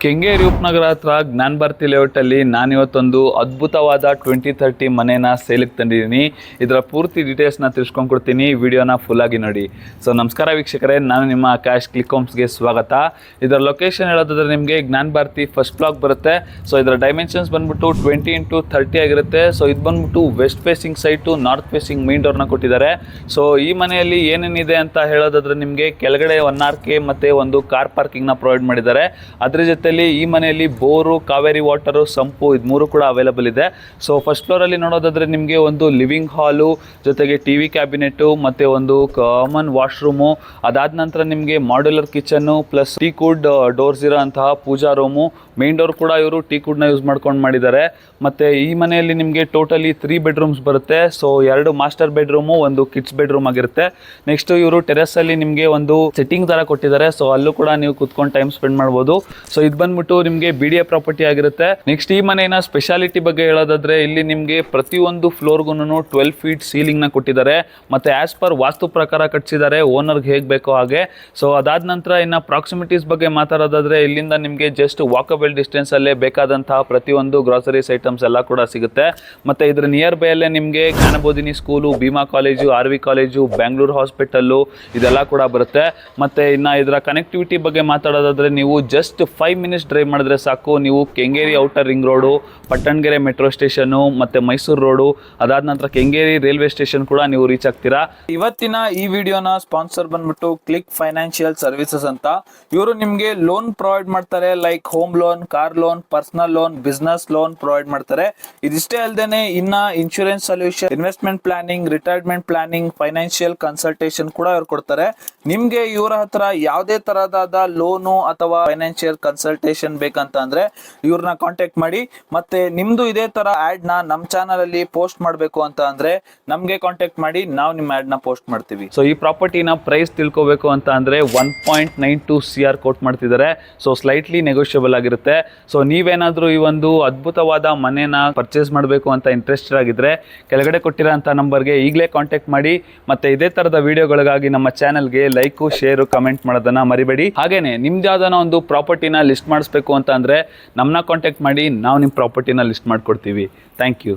ಕೆಂಗೇರಿ ಉಪನಗರ ಹತ್ರ ಜ್ಞಾನ ಭಾರತಿ ಲೇಔಟಲ್ಲಿ ನಾನಿವತ್ತೊಂದು ಅದ್ಭುತವಾದ 2030 ಮನೇನ ಸೇಲಿಗೆ ತಂದಿದ್ದೀನಿ. ಇದರ ಪೂರ್ತಿ ಡೀಟೇಲ್ಸ್ನ ತಿಳ್ಸ್ಕೊಂಡು ಕೊಡ್ತೀನಿ, ವಿಡಿಯೋನ ಫುಲ್ಲಾಗಿ ನೋಡಿ. ಸೊ ನಮಸ್ಕಾರ ವೀಕ್ಷಕರೇ, ನಾನು ನಿಮ್ಮ ಆಕಾಶ್ ಕ್ಲಿಕ್ ಹೋಮ್ಸ್ಗೆ ಸ್ವಾಗತ. ಇದರ ಲೊಕೇಶನ್ ಹೇಳೋದಾದ್ರೆ ನಿಮಗೆ ಜ್ಞಾನ ಭಾರತಿ ಫಸ್ಟ್ ಬ್ಲಾಕ್ ಬರುತ್ತೆ. ಸೊ ಇದರ ಡೈಮೆನ್ಷನ್ಸ್ ಬಂದ್ಬಿಟ್ಟು 20x30 ಆಗಿರುತ್ತೆ. ಸೊ ಇದು ಬಂದ್ಬಿಟ್ಟು west facing site, north facing main ಡೋರ್ನ ಕೊಟ್ಟಿದ್ದಾರೆ. ಸೊ ಈ ಮನೆಯಲ್ಲಿ ಏನೇನಿದೆ ಅಂತ ಹೇಳೋದಾದ್ರೆ ನಿಮಗೆ ಕೆಳಗಡೆ 1 RK ಮತ್ತು ಒಂದು ಕಾರ್ ಪಾರ್ಕಿಂಗ್ನ ಪ್ರೊವೈಡ್ ಮಾಡಿದ್ದಾರೆ. ಅದ್ರ ಜೊತೆ ಈ ಮನೆಯಲ್ಲಿ ಬೋರು, ಕಾವೇರಿ ವಾಟರು, ಸಂಪು ಇದು ಮೂರು ಕೂಡ ಅವೈಲೇಬಲ್ ಇದೆ. ಸೊ ಫಸ್ಟ್ ಫ್ಲೋರಲ್ಲಿ ನೋಡೋದಾದ್ರೆ ನಿಮಗೆ ಒಂದು ಲಿವಿಂಗ್ ಹಾಲು ಜೊತೆಗೆ ಟಿವಿ ಕ್ಯಾಬಿನೆಟ್ ಮತ್ತೆ ಒಂದು ಕಾಮನ್ ವಾಶ್ರೂಮು, ಅದಾದ ನಂತರ ನಿಮಗೆ modular kitchen plus teak wood doors ಇರೋ ಅಂತಹ ಪೂಜಾ ರೂಮು, ಮೇನ್ ಡೋರ್ ಕೂಡ ಇವರು ಟೀ ಕುಡ್ನ ಯೂಸ್ ಮಾಡ್ಕೊಂಡು ಮಾಡಿದ್ದಾರೆ. ಮತ್ತೆ ಈ ಮನೆಯಲ್ಲಿ ನಿಮಗೆ ಟೋಟಲಿ 3 ಬೆಡ್ರೂಮ್ಸ್ ಬರುತ್ತೆ. ಸೊ 2 ಮಾಸ್ಟರ್ ಬೆಡ್ರೂಮು, ಒಂದು ಕಿಡ್ಸ್ ಬೆಡ್ರೂಮ್ ಆಗಿರುತ್ತೆ. ನೆಕ್ಸ್ಟ್ ಇವರು ಟೆರೆಸ್ ಅಲ್ಲಿ ನಿಮಗೆ ಒಂದು ಸೆಟ್ಟಿಂಗ್ ತರ ಕೊಟ್ಟಿದ್ದಾರೆ. ಸೊ ಅಲ್ಲೂ ಕೂಡ ನೀವು ಕುತ್ಕೊಂಡು ಟೈಮ್ ಸ್ಪೆಂಡ್ ಮಾಡ್ಬೋದು. ಸೊ ಇದು ಬಂದ್ಬಿಟ್ಟು ನಿಮಗೆ BDA ಪ್ರಾಪರ್ಟಿ ಆಗಿರುತ್ತೆ. ನೆಕ್ಸ್ಟ್ ಈ ಮನೆಯ ಸ್ಪೆಷಾಲಿಟಿ ಬಗ್ಗೆ ಹೇಳೋದಾದ್ರೆ ಇಲ್ಲಿ ನಿಮಗೆ ಪ್ರತಿಯೊಂದು ಫ್ಲೋರ್ಗೂ 12 ಫೀಟ್ ಸೀಲಿಂಗ್ ನ ಕೊಟ್ಟಿದ್ದಾರೆ. ಮತ್ತೆ ಆಸ್ ಪರ್ ವಾಸ್ತು ಪ್ರಕಾರ ಕಟ್ಸಿದ್ದಾರೆ, ಓನರ್ಗೆ ಹೇಗೆ ಬೇಕೋ ಹಾಗೆ. ಸೊ ಅದಾದ ನಂತರ ಇನ್ನು ಪ್ರಾಕ್ಸಿಮಿಟೀಸ್ ಬಗ್ಗೆ ಮಾತಾಡೋದಾದ್ರೆ ಇಲ್ಲಿಂದ ನಿಮಗೆ ಜಸ್ಟ್ ವಾಕಬಲ್ ಡಿಸ್ಟೆನ್ಸ್ ಅಲ್ಲೇ ಬೇಕಾದಂತಹ ಪ್ರತಿಯೊಂದು ಗ್ರಾಸರೀಸ್ ಐಟಮ್ಸ್ ಎಲ್ಲ ಕೂಡ ಸಿಗುತ್ತೆ. ಮತ್ತೆ ಇದ್ರ ನಿಯರ್ ಬೈ ಅಲ್ಲೇ ನಿಮಗೆ Jnanabodhini school, Bheema college, RV college, Bengaluru hospital ಇದೆಲ್ಲ ಕೂಡ ಬರುತ್ತೆ. ಮತ್ತೆ ಇನ್ನು ಇದರ ಕನೆಕ್ಟಿವಿಟಿ ಬಗ್ಗೆ ಮಾತಾಡೋದಾದ್ರೆ ನೀವು ಜಸ್ಟ್ 5 ಮಿನಿಟ್ಸ್ ಡ್ರೈವ್ ಮಾಡಿದ್ರೆ ಸಾಕು, ನೀವು Kengeri outer ring road, Pattanagere metro station ಮತ್ತೆ ಮೈಸೂರು ರೋಡು, ಅದಾದ ನಂತರ ಕೆಂಗೇರಿ ರೈಲ್ವೆ ಸ್ಟೇಷನ್ ಕೂಡ ನೀವು ರೀಚ್ ಆಗ್ತೀರಾ. ಇವತ್ತಿನ ಈ ವಿಡಿಯೋನ ಸ್ಪಾನ್ಸರ್ ಬಂದ್ಬಿಟ್ಟು ಕ್ಲಿಕ್ ಫೈನಾನ್ಷಿಯಲ್ ಸರ್ವಿಸಸ್ ಅಂತ. ಇವರು ನಿಮಗೆ ಲೋನ್ ಪ್ರೊವೈಡ್ ಮಾಡ್ತಾರೆ, like home loan, car loan, personal loan, business loan provide ಮಾಡ್ತಾರೆ. ಇದಿಷ್ಟೇ ಅಲ್ಲದೆ ಇನ್ನ insurance solution, investment planning, retirement planning, financial consultation ಕೂಡ ಇವ್ರು ಕೊಡ್ತಾರೆ. ನಿಮ್ಗೆ ಇವರ ಹತ್ರ ಯಾವುದೇ ತರಹದ ಲೋನು ಅಥವಾ ಫೈನಾನ್ಷಿಯಲ್ ಕನ್ಸಲ್ಟೇಷನ್ ಬೇಕಂತ ಅಂದ್ರೆ ಇವ್ರನ್ನ ಕಾಂಟ್ಯಾಕ್ಟ್ ಮಾಡಿ. ಮತ್ತೆ ನಿಮ್ದು ಇದೇ ತರ ಆಡ್ ನ ನಮ್ ಚಾನಲ್ ಅಲ್ಲಿ ಪೋಸ್ಟ್ ಮಾಡಬೇಕು ಅಂತ ಅಂದ್ರೆ ನಮ್ಗೆ ಕಾಂಟ್ಯಾಕ್ಟ್ ಮಾಡಿ, ನಾವು ನಿಮ್ಮ ಆಡ್ ನ ಪೋಸ್ಟ್ ಮಾಡ್ತೀವಿ. ಸೊ ಈ ಪ್ರಾಪರ್ಟಿನ ಪ್ರೈಸ್ ತಿಳ್ಕೋಬೇಕು ಅಂತ ಅಂದ್ರೆ 1.92 CR ಕೋಟ್ ಮಾಡ್ತಿದ್ದಾರೆ. ಸೊ ಸ್ಲೈಟ್ಲಿ ನೆಗೋಷಿಯಬಲ್ ಆಗಿರುತ್ತೆ. ಸೊ ನೀವೇನಾದ್ರೂ ಈ ಒಂದು ಅದ್ಭುತವಾದ ಮನೆನ ಪರ್ಚೇಸ್ ಮಾಡಬೇಕು ಅಂತ ಇಂಟ್ರೆಸ್ಟೆಡ್ ಆಗಿದ್ರೆ ಕೆಳಗಡೆ ಕೊಟ್ಟಿರೋಂಥ ನಂಬರ್ಗೆ ಈಗಲೇ ಕಾಂಟ್ಯಾಕ್ಟ್ ಮಾಡಿ. ಮತ್ತೆ ಇದೇ ತರದ ವಿಡಿಯೋಗಳಿಗಾಗಿ ನಮ್ಮ ಚಾನಲ್ಗೆ ಲೈಕ್, ಶೇರ್, ಕಮೆಂಟ್ ಮಾಡೋದನ್ನ ಮರಿಬೇಡಿ. ಹಾಗೇನೆ ನಿಮ್ದು ಯಾವ್ದಾನ ಒಂದು ಪ್ರಾಪರ್ಟಿನ ಲಿಸ್ಟ್ ಮಾಡಿಸ್ಬೇಕು ಅಂತ ಅಂದ್ರೆ ನಮ್ಮನ್ನ ಕಾಂಟ್ಯಾಕ್ಟ್ ಮಾಡಿ, ನಾವು ನಿಮ್ಮ ಪ್ರಾಪರ್ಟಿನ ಲಿಸ್ಟ್ ಮಾಡ್ಕೊಡ್ತೀವಿ. Thank you.